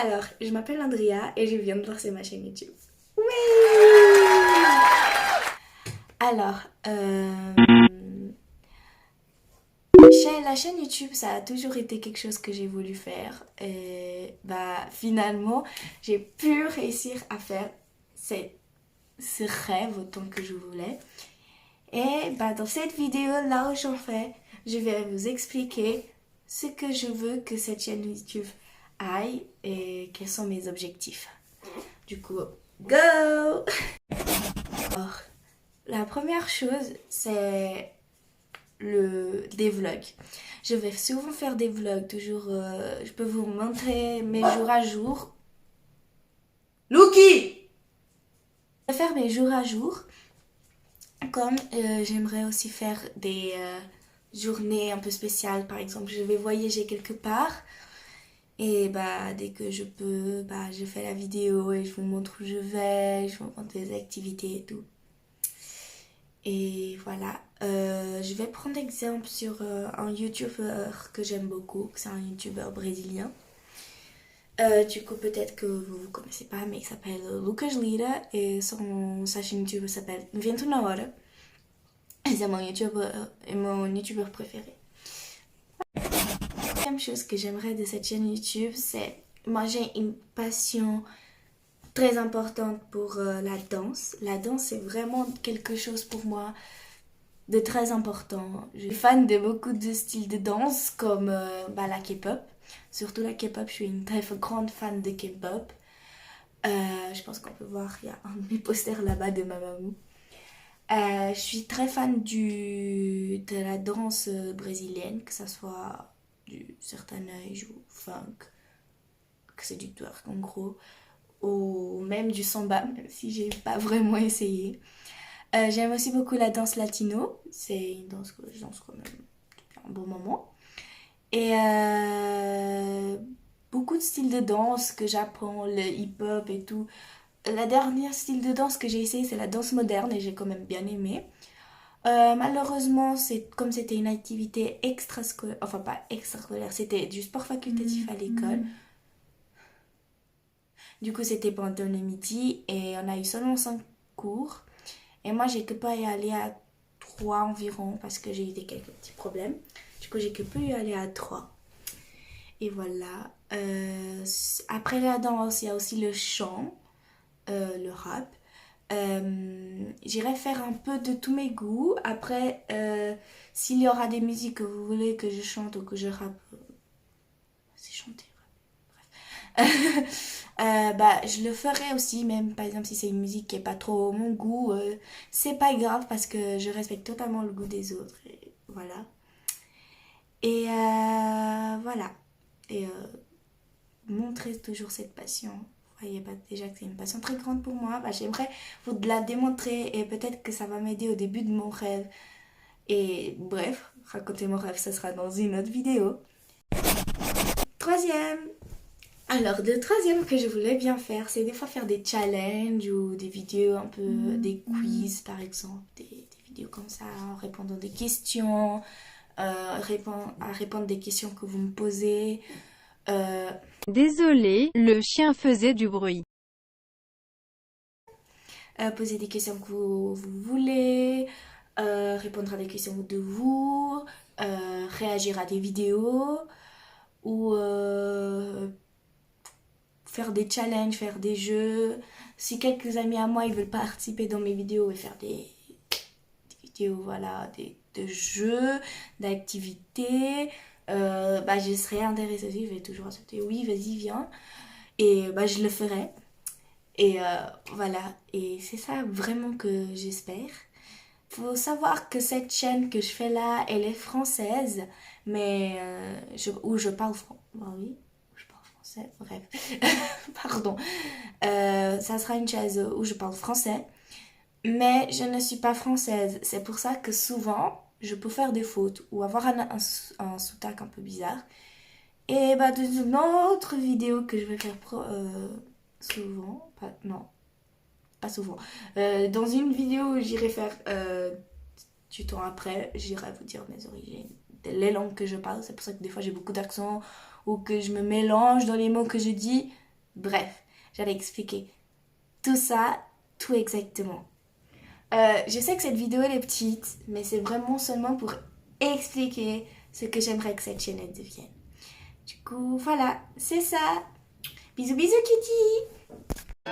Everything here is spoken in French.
Alors, je m'appelle Andrea et je viens de lancer ma chaîne YouTube. Oui. Alors, la chaîne YouTube, ça a toujours été quelque chose que j'ai voulu faire. Et finalement, j'ai pu réussir à faire ce rêve autant que je voulais. Et dans cette vidéo, là où j'en fais, je vais vous expliquer ce que je veux que cette chaîne YouTube aille et quels sont mes objectifs. Du coup, go! Alors, la première chose, c'est des vlogs. Je vais souvent faire des vlogs, toujours, je peux vous montrer mes jours à jour. Lucky! Je vais faire mes jours à jour, comme j'aimerais aussi faire des journées un peu spéciales. Par exemple, je vais voyager quelque part et dès que je peux, je fais la vidéo et je vous montre où je vais, je vous montre les activités et tout. Et voilà, je vais prendre exemple sur un youtubeur que j'aime beaucoup, c'est un youtubeur brésilien. Du coup, peut-être que vous ne connaissez pas, mais il s'appelle Lucas Lira et sa chaîne YouTube s'appelle Invento na Hora. Et c'est mon youtubeur préféré. La deuxième chose que j'aimerais de cette chaîne YouTube, c'est moi j'ai une passion très importante pour la danse. La danse, c'est vraiment quelque chose pour moi de très important. Je suis fan de beaucoup de styles de danse comme la K-pop. Surtout la K-pop, je suis une très grande fan de K-pop. Je pense qu'on peut voir, il y a un de mes posters là-bas de Mamamoo. Je suis très fan de la danse brésilienne, que ce soit du certain âge ou funk, que c'est du twerk en gros, ou même du samba, même si j'ai pas vraiment essayé. J'aime aussi beaucoup la danse latino, c'est une danse que je danse quand même depuis un bon moment. Et beaucoup de styles de danse que j'apprends, le hip-hop et tout. La dernière style de danse que j'ai essayé, c'est la danse moderne et j'ai quand même bien aimé. Malheureusement, comme c'était une activité extrascolaire, enfin pas extrascolaire, c'était du sport facultatif à l'école. Du coup, c'était pendant le midi et on a eu seulement 5 cours. Et moi, j'ai que pas y aller à 3 environ parce que j'ai eu quelques petits problèmes. Du coup, j'ai que pu y aller à 3. Et voilà. Après la danse, il y a aussi le chant, le rap. J'irai faire un peu de tous mes goûts. Après, s'il y aura des musiques que vous voulez que je chante ou que je rappe, c'est chanter. Je le ferai aussi, même par exemple si c'est une musique qui est pas trop mon goût, c'est pas grave parce que je respecte totalement le goût des autres. Et voilà. Et voilà. Et montrer toujours cette passion. Vous voyez déjà que c'est une passion très grande pour moi. J'aimerais vous la démontrer et peut-être que ça va m'aider au début de mon rêve. Et bref, raconter mon rêve, ça sera dans une autre vidéo. Troisième. Alors, le troisième que je voulais bien faire, c'est des fois faire des challenges ou des vidéos un peu, des quiz par exemple, des vidéos comme ça, en répondant des questions, répondre des questions que vous me posez. Désolé, le chien faisait du bruit. Poser des questions que vous voulez, répondre à des questions de vous, réagir à des vidéos ou faire des challenges, faire des jeux. Si quelques amis à moi ils veulent participer dans mes vidéos et faire des vidéos, voilà, de jeux, d'activités, je serais intéressée aussi, je vais toujours accepter, oui, vas-y, viens. Et je le ferai. Et voilà, et c'est ça vraiment que j'espère. Faut savoir que cette chaîne que je fais là, elle est française, mais où je parle français. Oui, où je parle français, bref. Pardon. Ça sera une chaise où je parle français, mais je ne suis pas française. C'est pour ça que souvent, je peux faire des fautes ou avoir un sous-tac un peu bizarre. Et dans une autre vidéo que je vais faire souvent, non, pas souvent. Dans une vidéo où j'irai faire du temps après, j'irai vous dire mes origines, les langues que je parle. C'est pour ça que des fois j'ai beaucoup d'accent ou que je me mélange dans les mots que je dis. Bref, j'allais expliquer tout ça, tout exactement. Je sais que cette vidéo elle est petite, mais c'est vraiment seulement pour expliquer ce que j'aimerais que cette chaîne elle devienne. Du coup, voilà, c'est ça. Bisous bisous Kitty.